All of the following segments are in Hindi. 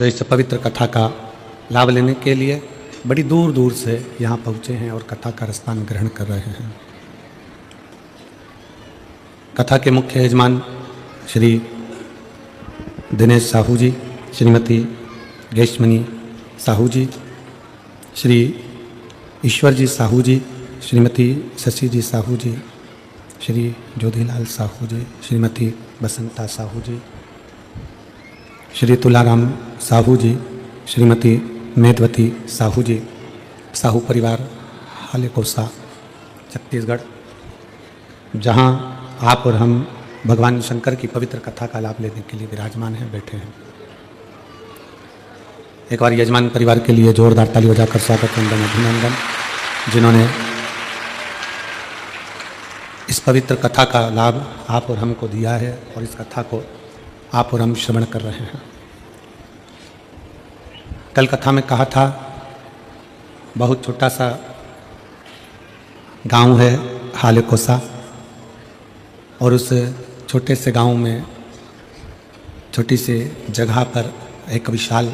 तो इस पवित्र कथा का लाभ लेने के लिए बड़ी दूर दूर से यहाँ पहुँचे हैं और कथा का रसपान ग्रहण कर रहे हैं। कथा के मुख्य यजमान श्री दिनेश साहू जी, श्रीमती गेशमणि साहू जी, श्री ईश्वर जी साहू जी, श्रीमती शशि जी साहू जी, श्री ज्योतिलाल साहू जी, श्रीमती बसंता साहू जी, श्री तुलाराम साहू जी, श्रीमती मेधवती साहू जी, साहू परिवार हालेकोसा छत्तीसगढ़, जहाँ आप और हम भगवान शंकर की पवित्र कथा का लाभ लेने के लिए विराजमान हैं, बैठे हैं। एक बार यजमान परिवार के लिए जोरदार ताली बजाकर स्वागत वंदन अभिनंदन, जिन्होंने इस पवित्र कथा का लाभ आप और हमको दिया है और इस कथा को आप और हम श्रवण कर रहे हैं। कल कथा में कहा था, बहुत छोटा सा गांव है हालेकोसा, और उस छोटे से गांव में छोटी सी जगह पर एक विशाल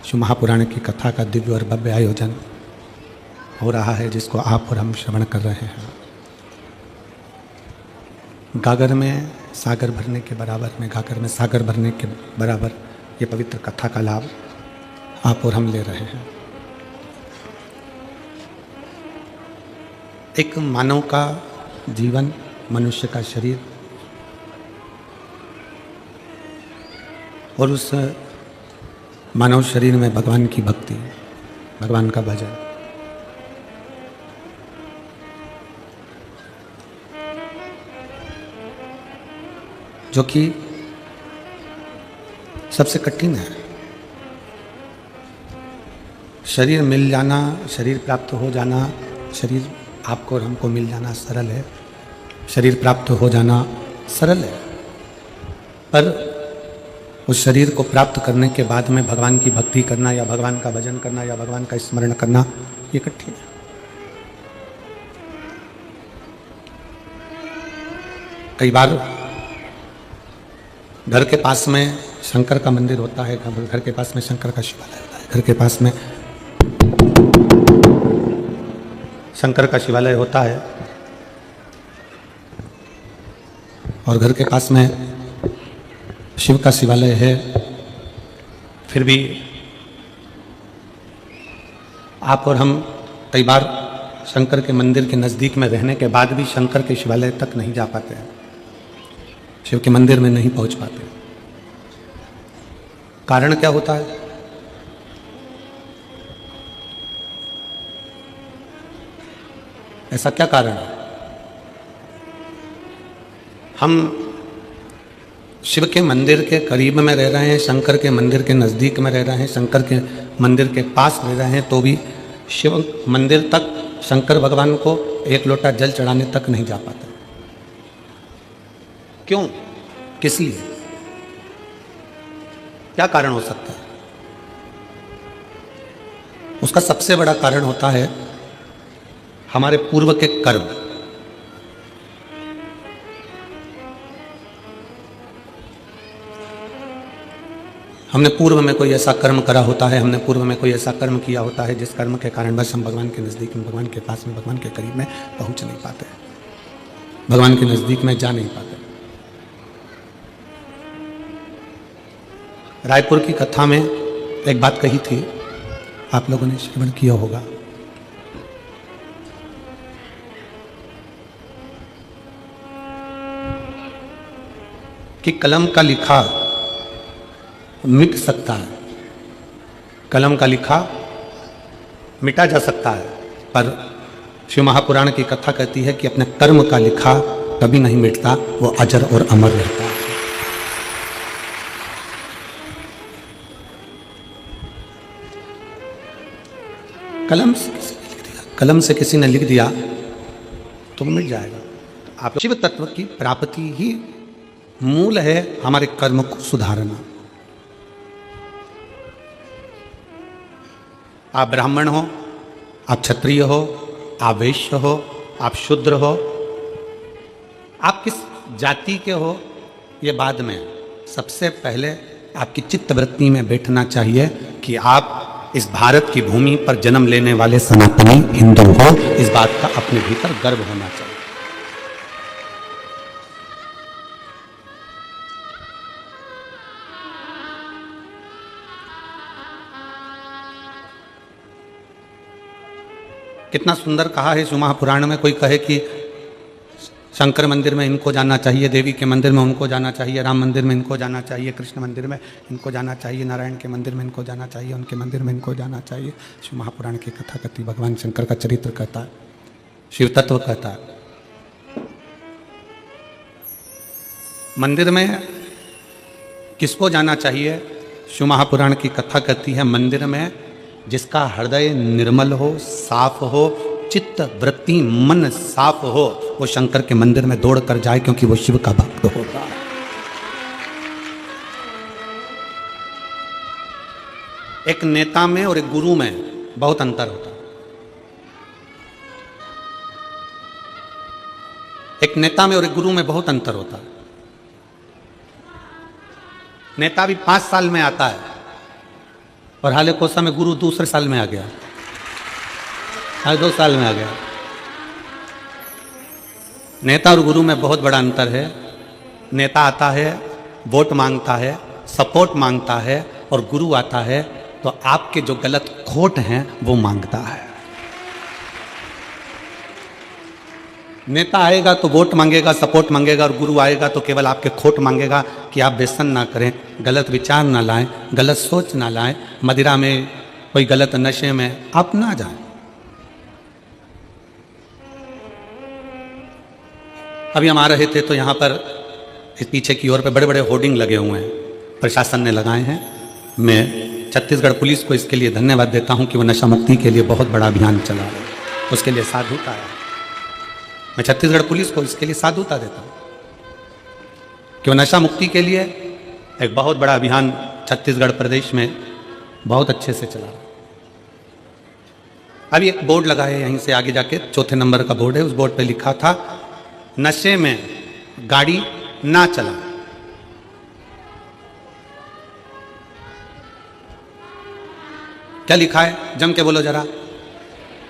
शिव महापुराण की कथा का दिव्य और भव्य आयोजन हो रहा है, जिसको आप और हम श्रवण कर रहे हैं। गागर में सागर भरने के बराबर में, गागर में सागर भरने के बराबर ये पवित्र कथा का लाभ आप और हम ले रहे हैं। एक मानव का जीवन, मनुष्य का शरीर, और उस मानव शरीर में भगवान की भक्ति, भगवान का भजन, जो कि सबसे कठिन है। शरीर मिल जाना, शरीर प्राप्त हो जाना, शरीर आपको और हमको मिल जाना सरल है, शरीर प्राप्त हो जाना सरल है, पर उस शरीर को प्राप्त करने के बाद में भगवान की भक्ति करना या भगवान का भजन करना या भगवान का स्मरण करना, ये कठिन है। कई बार घर के पास में शंकर का मंदिर होता है, घर के पास में शंकर का शिवालय होता है, घर के पास में शंकर का शिवालय होता है, और घर के पास में शिव का शिवालय है, फिर भी आप और हम कई बार शंकर के मंदिर के नज़दीक में रहने के बाद भी शंकर के शिवालय तक नहीं जा पाते हैं, शिव के मंदिर में नहीं पहुंच पाते। कारण क्या होता है? ऐसा क्या कारण है? हम शिव के मंदिर के करीब में रह रहे हैं, शंकर के मंदिर के नज़दीक में रह रहे हैं, शंकर के मंदिर के पास रह रहे हैं, तो भी शिव मंदिर तक, शंकर भगवान को एक लोटा जल चढ़ाने तक नहीं जा पाते। क्यों? किस लिए? क्या कारण हो सकता है? उसका सबसे बड़ा कारण होता है हमारे पूर्व के कर्म। हमने पूर्व में कोई ऐसा कर्म करा होता है, हमने पूर्व में कोई ऐसा कर्म किया होता है जिस कर्म के कारण बस हम भगवान के नज़दीक में, भगवान के पास में, भगवान के करीब में पहुंच नहीं पाते, भगवान के नज़दीक में जा नहीं पाते। रायपुर की कथा में एक बात कही थी, आप लोगों ने श्रवण किया होगा, कि कलम का लिखा मिट सकता है, कलम का लिखा मिटा जा सकता है, पर शिव महापुराण की कथा कहती है कि अपने कर्म का लिखा कभी नहीं मिटता, वो अजर और अमर रहता है। कलम से किसी ने लिख दिया तो मिट जाएगा। आप शिव तत्व की प्राप्ति ही मूल है हमारे कर्म को सुधारना। आप ब्राह्मण हो, आप क्षत्रिय हो, आप वैश्य हो, आप शूद्र हो, आप किस जाति के हो, ये बाद में। सबसे पहले आपकी चित्तवृत्ति में बैठना चाहिए कि आप इस भारत की भूमि पर जन्म लेने वाले सनातनी हिंदू हो। इस बात का अपने भीतर गर्व होना चाहिए। कितना सुंदर कहा है शिव महापुराण में। कोई कहे कि शंकर मंदिर में इनको जाना चाहिए, देवी के मंदिर में उनको जाना चाहिए, राम मंदिर में इनको जाना चाहिए, कृष्ण मंदिर में इनको जाना चाहिए, नारायण के मंदिर में इनको जाना चाहिए, उनके मंदिर में इनको जाना चाहिए। शिव महापुराण की कथा कहती, भगवान शंकर का चरित्र कहता है, शिव तत्व कहता है। मंदिर में किसको जाना चाहिए? शिव महापुराण की कथा कहती है, मंदिर में जिसका हृदय निर्मल हो, साफ हो, चित्त वृत्ति मन साफ हो, वो शंकर के मंदिर में दौड़ कर जाए, क्योंकि वो शिव का भक्त होगा। एक नेता में और एक गुरु में बहुत अंतर होता है। एक नेता में और एक गुरु में बहुत अंतर होता है। नेता भी 5 साल में आता है और हाले कोसा में गुरु दूसरे साल में आ गया, हर 2 साल में आ गया। नेता और गुरु में बहुत बड़ा अंतर है। नेता आता है, वोट मांगता है, सपोर्ट मांगता है, और गुरु आता है तो आपके जो गलत खोट हैं वो मांगता है। नेता आएगा तो वोट मांगेगा, सपोर्ट मांगेगा, और गुरु आएगा तो केवल आपके खोट मांगेगा कि आप व्यसन ना करें, गलत विचार ना लाएं, गलत सोच ना लाएं, मदिरा में कोई गलत नशे में आप ना जाएं। अभी हम आ रहे थे तो यहाँ पर इस पीछे की ओर पे बड़े बड़े होर्डिंग लगे हुए हैं, प्रशासन ने लगाए हैं। मैं छत्तीसगढ़ पुलिस को इसके लिए धन्यवाद देता हूँ कि वो नशा मुक्ति के लिए बहुत बड़ा अभियान चला रहे हैं, उसके लिए साधुता है। मैं छत्तीसगढ़ पुलिस को इसके लिए साधुता देता हूँ कि वो नशा मुक्ति के लिए एक बहुत बड़ा अभियान छत्तीसगढ़ प्रदेश में बहुत अच्छे से चला रहा है। अभी एक बोर्ड लगा है, यहीं से आगे जाके 4 नंबर का बोर्ड है, उस बोर्ड पे लिखा था, नशे में गाड़ी ना चला। क्या लिखा है? जम के बोलो जरा।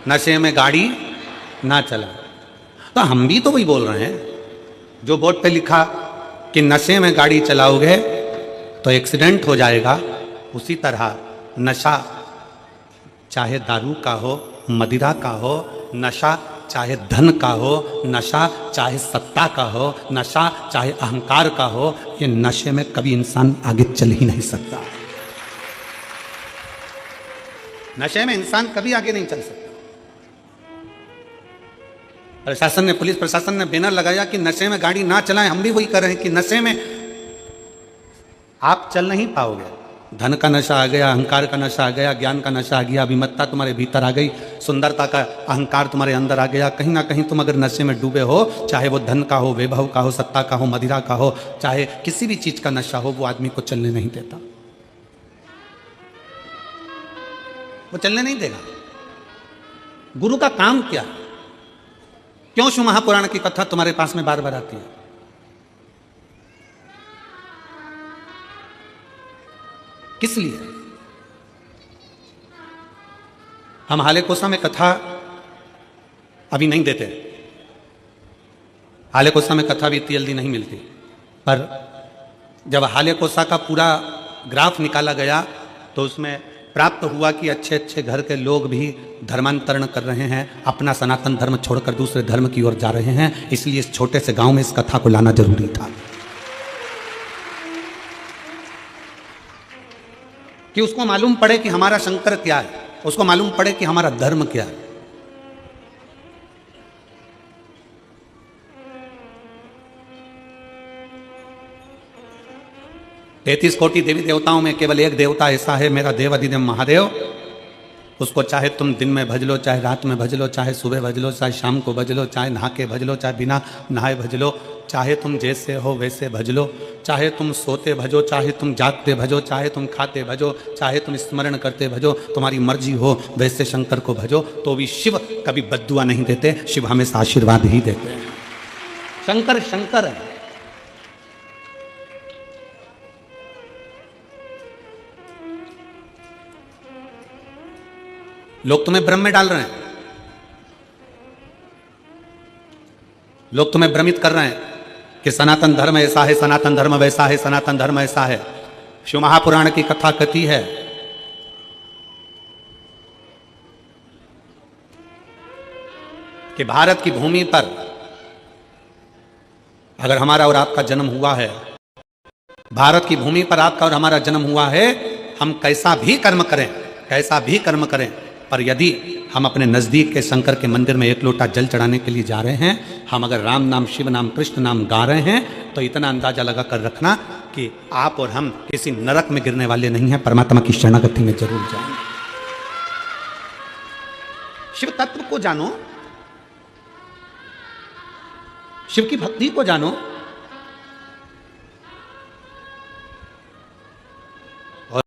नशे में गाड़ी ना चला। तो हम भी तो वही बोल रहे हैं, जो बोर्ड पे लिखा कि नशे में गाड़ी चलाओगे तो एक्सीडेंट हो जाएगा, उसी तरह नशा चाहे दारू का हो, मदिरा का हो, नशा चाहे धन का हो, नशा चाहे सत्ता का हो, नशा चाहे अहंकार का हो, ये नशे में कभी इंसान आगे चल ही नहीं सकता। नशे में इंसान कभी आगे नहीं चल सकता। प्रशासन ने, पुलिस प्रशासन ने बैनर लगाया कि नशे में गाड़ी ना चलाएं। हम भी वही कर रहे हैं कि नशे में आप चल नहीं पाओगे। धन का नशा आ गया, अहंकार का नशा आ गया, ज्ञान का नशा आ गया, अभिमत्ता तुम्हारे भीतर आ गई, सुंदरता का अहंकार तुम्हारे अंदर आ गया। कहीं ना कहीं तुम अगर नशे में डूबे हो, चाहे वो धन का हो, वैभव का हो, सत्ता का हो, मदिरा का हो, चाहे किसी भी चीज का नशा हो, वो आदमी को चलने नहीं देता, वो चलने नहीं देगा। गुरु का काम क्या है? क्यों शिव महापुराण की कथा तुम्हारे पास में बार बार आती है? किस लिए? हम हाले कोसा में कथा अभी नहीं देते। हाले कोसा में कथा भी इतनी जल्दी नहीं मिलती, पर जब हाले कोसा का पूरा ग्राफ निकाला गया तो उसमें प्राप्त हुआ कि अच्छे अच्छे घर के लोग भी धर्मांतरण कर रहे हैं, अपना सनातन धर्म छोड़कर दूसरे धर्म की ओर जा रहे हैं। इसलिए इस छोटे से गांव में इस कथा को लाना जरूरी था कि उसको मालूम पड़े कि हमारा शंकर क्या है, उसको मालूम पड़े कि हमारा धर्म क्या है। तैतीस कोटि देवी देवताओं में केवल एक देवता ऐसा है, मेरा देव अधिदेव महादेव। उसको चाहे तुम दिन में भज लो, चाहे रात में भज लो, चाहे सुबह भज लो, चाहे शाम को भज लो, चाहे नहा के भज लो, चाहे बिना नहाए भज लो, चाहे तुम जैसे हो वैसे भज लो, चाहे तुम सोते भजो, चाहे तुम जागते भजो, चाहे तुम खाते भजो, चाहे तुम स्मरण करते भजो, तुम्हारी मर्जी हो वैसे शंकर को भजो। तो भी शिव कभी बद्दुआ नहीं देते, शिव हमेशा आशीर्वाद ही देते हैं। शंकर शंकर है। लोग तुम्हें भ्रम में डाल रहे हैं, लोग तुम्हें भ्रमित कर रहे हैं कि सनातन धर्म ऐसा है, सनातन धर्म वैसा है, सनातन धर्म ऐसा है। शिव महापुराण की कथा कथी है कि भारत की भूमि पर अगर हमारा और आपका जन्म हुआ है, भारत की भूमि पर आपका और हमारा जन्म हुआ है, हम कैसा भी कर्म करें, कैसा भी कर्म करें, पर यदि हम अपने नजदीक के शंकर के मंदिर में एक लोटा जल चढ़ाने के लिए जा रहे हैं, हम अगर राम नाम, शिव नाम, कृष्ण नाम गा रहे हैं, तो इतना अंदाजा लगा कर रखना कि आप और हम किसी नरक में गिरने वाले नहीं हैं, परमात्मा की शरणागति में जरूर जाएंगे। शिव तत्व को जानो, शिव की भक्ति को जानो,